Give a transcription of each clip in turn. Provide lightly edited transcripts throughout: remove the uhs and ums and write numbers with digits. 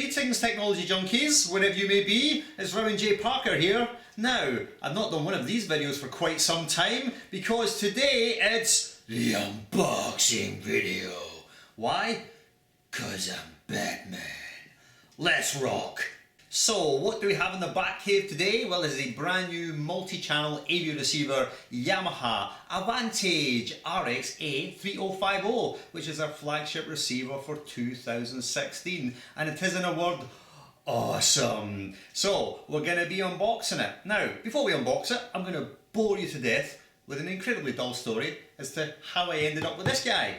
Greetings technology junkies, wherever you may be, it's Rowan J. Parker here. Now, I've not done one of these videos for quite some time because today it's the unboxing video. Why? Cause I'm Batman. Let's rock! So, what do we have in the back cave today? Well, this is a brand new multi-channel AV receiver, Yamaha RX-A3050, which is our flagship receiver for 2016. And it is, in a word, awesome. So, we're going to be unboxing it. Now, before we unbox it, I'm going to bore you to death with an incredibly dull story as to how I ended up with this guy.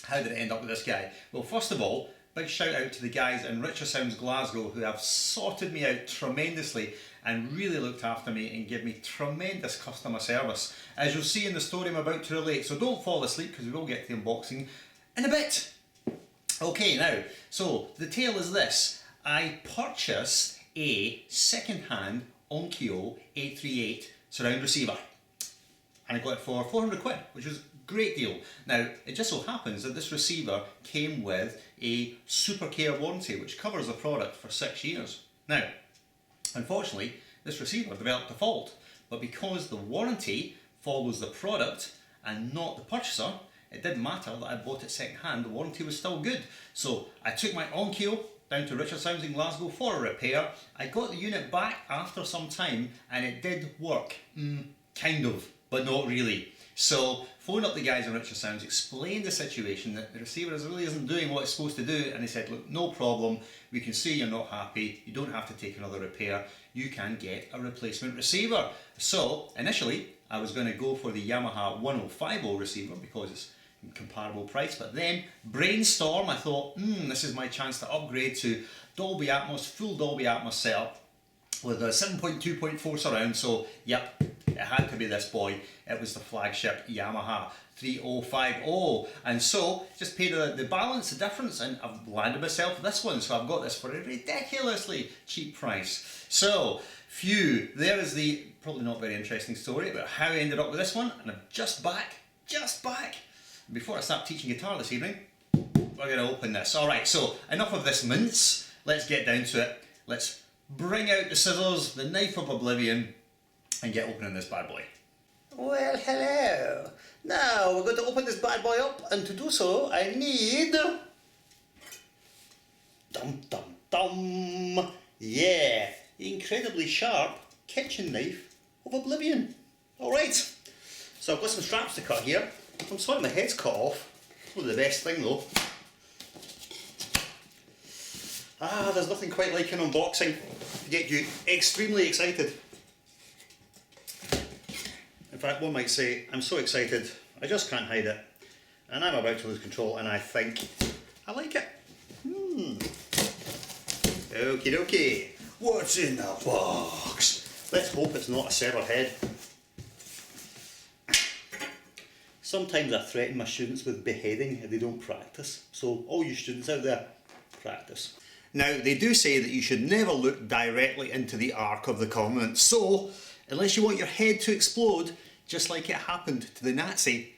How did I end up with this guy? Well, first of all, big shout out to the guys in Richer Sounds Glasgow who have sorted me out tremendously and really looked after me and give me tremendous customer service, as you'll see in the story I'm about to relate. So don't fall asleep because we will get to the unboxing in a bit. Okay, now, so the tale is this. I purchased a second-hand Eq A3050 surround receiver and I got it for 400 quid, which was a great deal. Now, it just so happens that this receiver came with a super care warranty which covers the product for 6 years. Now, unfortunately, this receiver developed a fault, but because the warranty follows the product and not the purchaser, it didn't matter that I bought it second hand, the warranty was still good. So I took my Eq down to Richer Sounds in Glasgow for a repair. I got the unit back after some time and it did work, kind of, but not really. So, phoned up the guys in Richer Sounds, explained the situation, that the receiver really isn't doing what it's supposed to do, and they said, look, no problem, we can see you're not happy, you don't have to take another repair, you can get a replacement receiver. So, initially, I was going to go for the Yamaha 1050 receiver because it's in comparable price, but then, brainstorm, I thought, this is my chance to upgrade to Dolby Atmos, full Dolby Atmos setup, with a 7.2.4 surround, so yep, it had to be this boy. It was the flagship Yamaha 3050, and so just paid the balance, the difference, and I've landed myself this one, so I've got this for a ridiculously cheap price. So, there is the probably not very interesting story about how I ended up with this one, and I'm just back. Before I start teaching guitar this evening, we're going to open this. Alright, so enough of this mince, let's get down to it. Let's bring out the scissors, the knife of oblivion, and get opening this bad boy. Well, hello. Now we're going to open this bad boy up, and to do so I need... Yeah, incredibly sharp kitchen knife of oblivion. Alright, so I've got some straps to cut here. I'm sorry my head's cut off. Probably the best thing though. There's nothing quite like an unboxing to get you extremely excited. In fact, one might say, I'm so excited, I just can't hide it. And I'm about to lose control, and I think I like it. Okie dokie. What's in the box? Let's hope it's not a severed head. Sometimes I threaten my students with beheading if they don't practice. So all you students out there, practice. Now, they do say that you should never look directly into the Ark of the Covenant, so unless you want your head to explode, just like it happened to the Nazi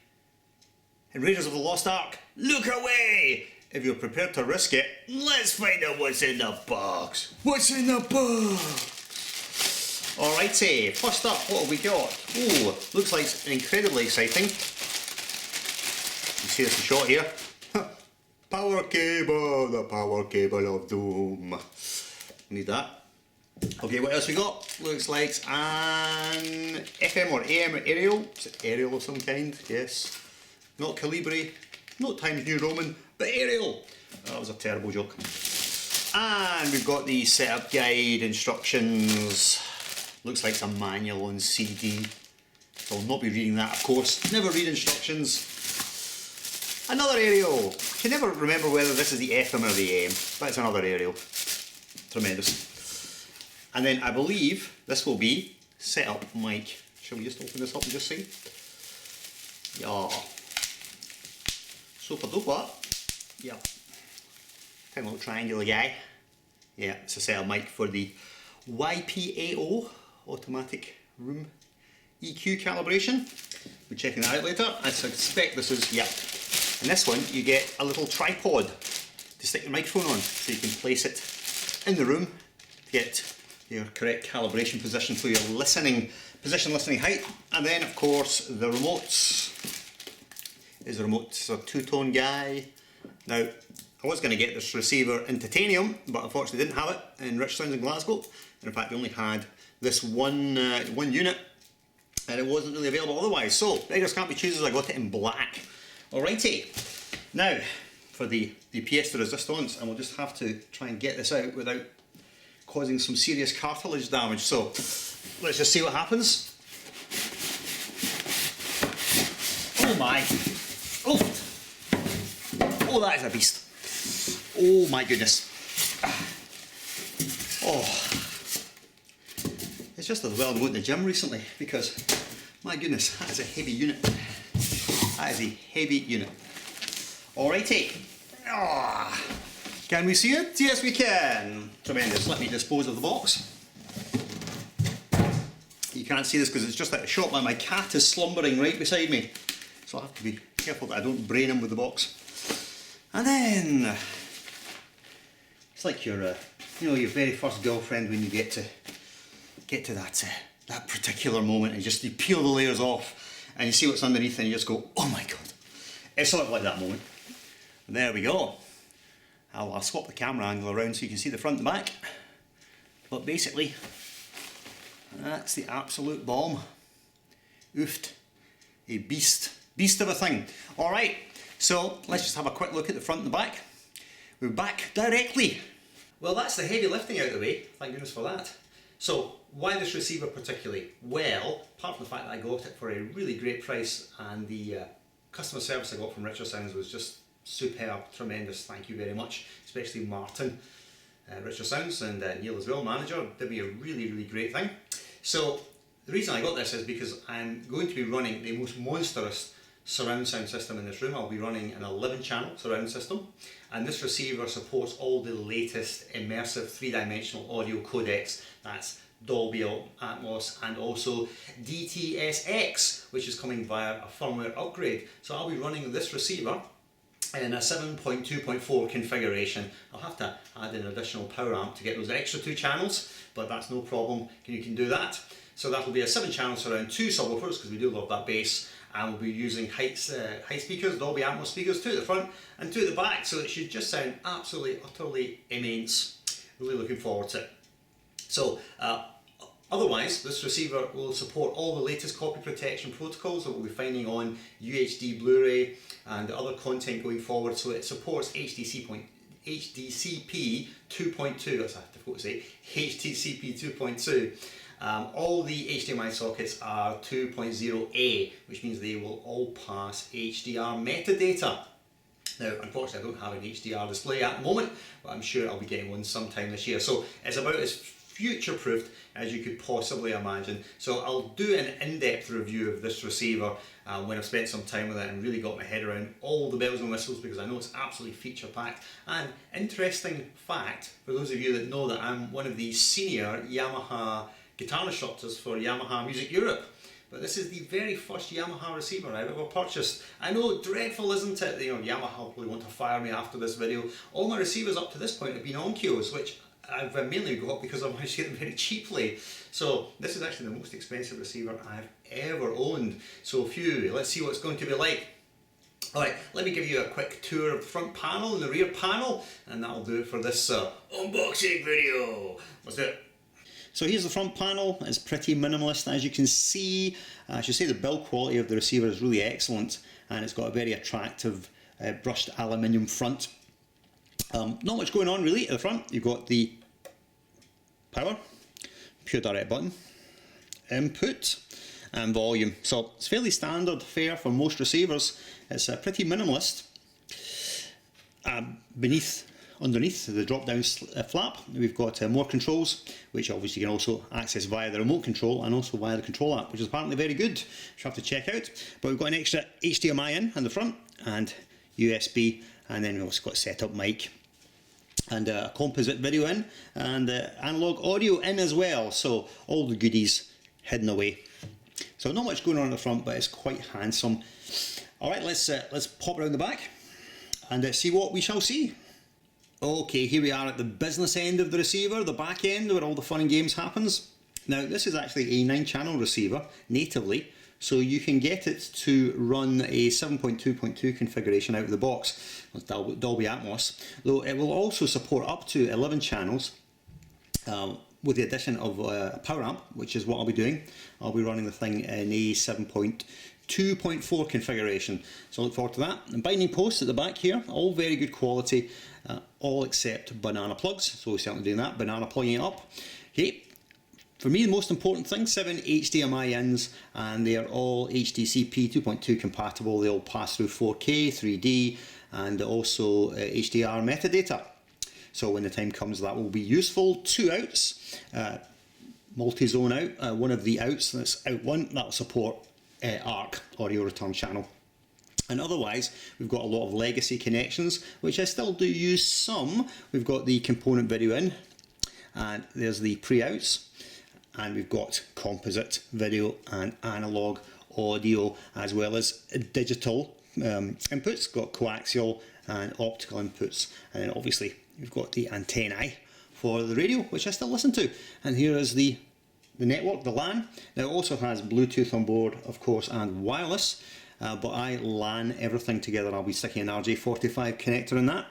in Raiders of the Lost Ark, look away! If you're prepared to risk it, let's find out what's in the box. What's in the box? Alrighty, first up, what have we got? Oh, looks like it's incredibly exciting. You see this in shot here. Power cable, the power cable of doom. Need that. Okay, what else we got? Looks like an FM or AM aerial. Is it aerial of some kind? Yes. Not Calibri, not Times New Roman, but aerial. That was a terrible joke. And we've got the setup guide, instructions. Looks like it's a manual on CD. So I'll not be reading that, of course. Never read instructions. Another aerial. I can never remember whether this is the FM or the AM, but it's another aerial. Tremendous. And then I believe this will be setup mic. Shall we just open this up and just see? Yeah. Super duper. Yeah. Tiny little triangular guy. Yeah, it's a setup mic for the YPAO, automatic room EQ calibration. We're checking that out later. I suspect this is, yeah. In this one, you get a little tripod to stick your microphone on, so you can place it in the room to get your correct calibration position for your position listening height. And then of course the remotes. Is the remote, it's a two-tone guy. Now, I was going to get this receiver in titanium, but unfortunately didn't have it in Rich Sounds in Glasgow. And in fact, we only had this one unit, and it wasn't really available otherwise. So, beggars can't be choosers, I got it in black. Alrighty. Now, for the pièce de résistance, and we'll just have to try and get this out without causing some serious cartilage damage. So, let's just see what happens. Oh my! Oh, that is a beast. Oh my goodness. Oh. It's just as well I'm going to the gym recently because, my goodness, that is a heavy unit. That is a heavy unit. Alrighty. Oh. Can we see it? Yes, we can. Tremendous. Let me dispose of the box. You can't see this because it's just out of shot, but my cat is slumbering right beside me. So I have to be careful that I don't brain him with the box. And then, it's like your, your very first girlfriend when you get to that particular moment, and you peel the layers off, and you see what's underneath, and you just go, oh my god! It's sort of like that moment. And there we go. I'll swap the camera angle around so you can see the front and back. But basically, that's the absolute bomb. Oofed. A beast of a thing. All right. So let's just have a quick look at the front and the back. We're back directly. Well, that's the heavy lifting out of the way. Thank goodness for that. So why this receiver particularly? Well, apart from the fact that I got it for a really great price, and the customer service I got from Richer Sounds was just superb, tremendous. Thank you very much, especially Martin, Richer Sounds, and Neil as well, manager, did me a really great thing. So the reason I got this is because I'm going to be running the most monstrous surround sound system in this room. I'll be running an 11-channel surround system, and this receiver supports all the latest immersive 3-dimensional audio codecs. That's Dolby Atmos and also DTSX, which is coming via a firmware upgrade. So I'll be running this receiver in a 7.2.4 configuration. I'll have to add an additional power amp to get those extra 2 channels, but that's no problem, you can do that. So that'll be a 7-channel surround, 2 subwoofers, because we do love that bass, and we'll be using high speakers, Dolby Atmos speakers, 2 at the front and 2 at the back, so it should just sound absolutely, utterly immense. Really looking forward to it. So, otherwise, this receiver will support all the latest copy protection protocols that we'll be finding on UHD Blu-ray and other content going forward. So it supports HDCP 2.2, that's difficult to say, HDCP 2.2. All the HDMI sockets are 2.0A, which means they will all pass HDR metadata. Now, unfortunately, I don't have an HDR display at the moment, but I'm sure I'll be getting one sometime this year. So it's about as future-proofed as you could possibly imagine. So I'll do an in-depth review of this receiver when I've spent some time with it and really got my head around all the bells and whistles, because I know it's absolutely feature-packed. And interesting fact, for those of you that know, that I'm one of the senior Yamaha guitar instructors for Yamaha Music Europe. But this is the very first Yamaha receiver I've ever purchased. I know, dreadful isn't it? Yamaha will probably want to fire me after this video. All my receivers up to this point have been Onkyo's, which I've mainly got because I managed to get them very cheaply. So this is actually the most expensive receiver I've ever owned. So let's see what it's going to be like. Alright, let me give you a quick tour of the front panel and the rear panel, and that'll do it for this unboxing video. Let's do it. So here's the front panel. It's pretty minimalist, as you can see. I should say the build quality of the receiver is really excellent, and it's got a very attractive brushed aluminium front. Not much going on really at the front. You've got the power, pure direct button, input, and volume. So it's fairly standard fare for most receivers. It's pretty minimalist. Underneath the drop-down flap, we've got more controls, which obviously you can also access via the remote control and also via the control app, which is apparently very good, which you have to check out. But we've got an extra HDMI in the front, and USB, and then we've also got a setup mic, and a composite video in, and analog audio in as well. So all the goodies hidden away. So not much going on at the front, but it's quite handsome. All right, let's pop around the back and see what we shall see. Okay, here we are at the business end of the receiver, the back end where all the fun and games happens. Now this is actually a 9-channel receiver natively, so you can get it to run a 7.2.2 configuration out of the box with Dolby Atmos, though it will also support up to 11 channels with the addition of a power amp, which is what I'll be doing. I'll be running the thing in a 7.2.4 configuration, so I look forward to that. And binding posts at the back here, all very good quality, all except banana plugs, so we're certainly doing that, banana plugging it up. Okay. For me, the most important thing, 7 HDMI ins, and they are all HDCP 2.2 compatible. They all pass through 4K, 3D, and also HDR metadata. So when the time comes, that will be useful. 2 outs, multi-zone out, one of the outs, that's out 1, that will support ARC, audio return channel. And otherwise, we've got a lot of legacy connections, which I still do use some. We've got the component video in, and there's the pre-outs. And we've got composite video and analog audio, as well as digital inputs, got coaxial and optical inputs, and then obviously we've got the antennae for the radio, which I still listen to. And here is the network, the LAN. Now it also has Bluetooth on board, of course, and wireless, but I LAN everything together. I'll be sticking an RJ45 connector in that,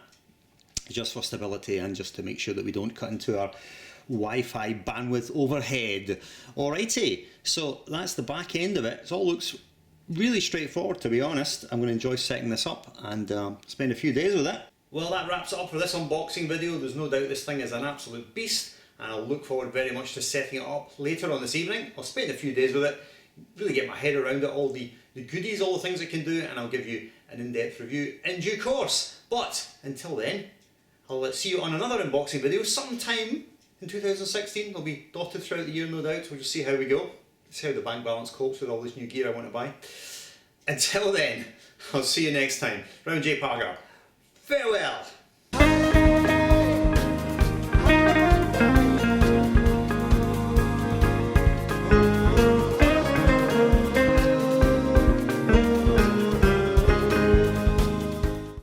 just for stability and just to make sure that we don't cut into our Wi-Fi bandwidth overhead. Alrighty, so that's the back end of it. It all looks really straightforward, to be honest. I'm going to enjoy setting this up and spend a few days with it. Well, that wraps it up for this unboxing video. There's no doubt this thing is an absolute beast, and I'll look forward very much to setting it up later on this evening. I'll spend a few days with it, really get my head around it, all the goodies, all the things it can do, and I'll give you an in-depth review in due course. But until then, I'll see you on another unboxing video sometime in 2016. They'll be dotted throughout the year, no doubt. We'll just see how we go. See how the bank balance copes with all this new gear I want to buy. Until then, I'll see you next time. Round J Parker. Farewell.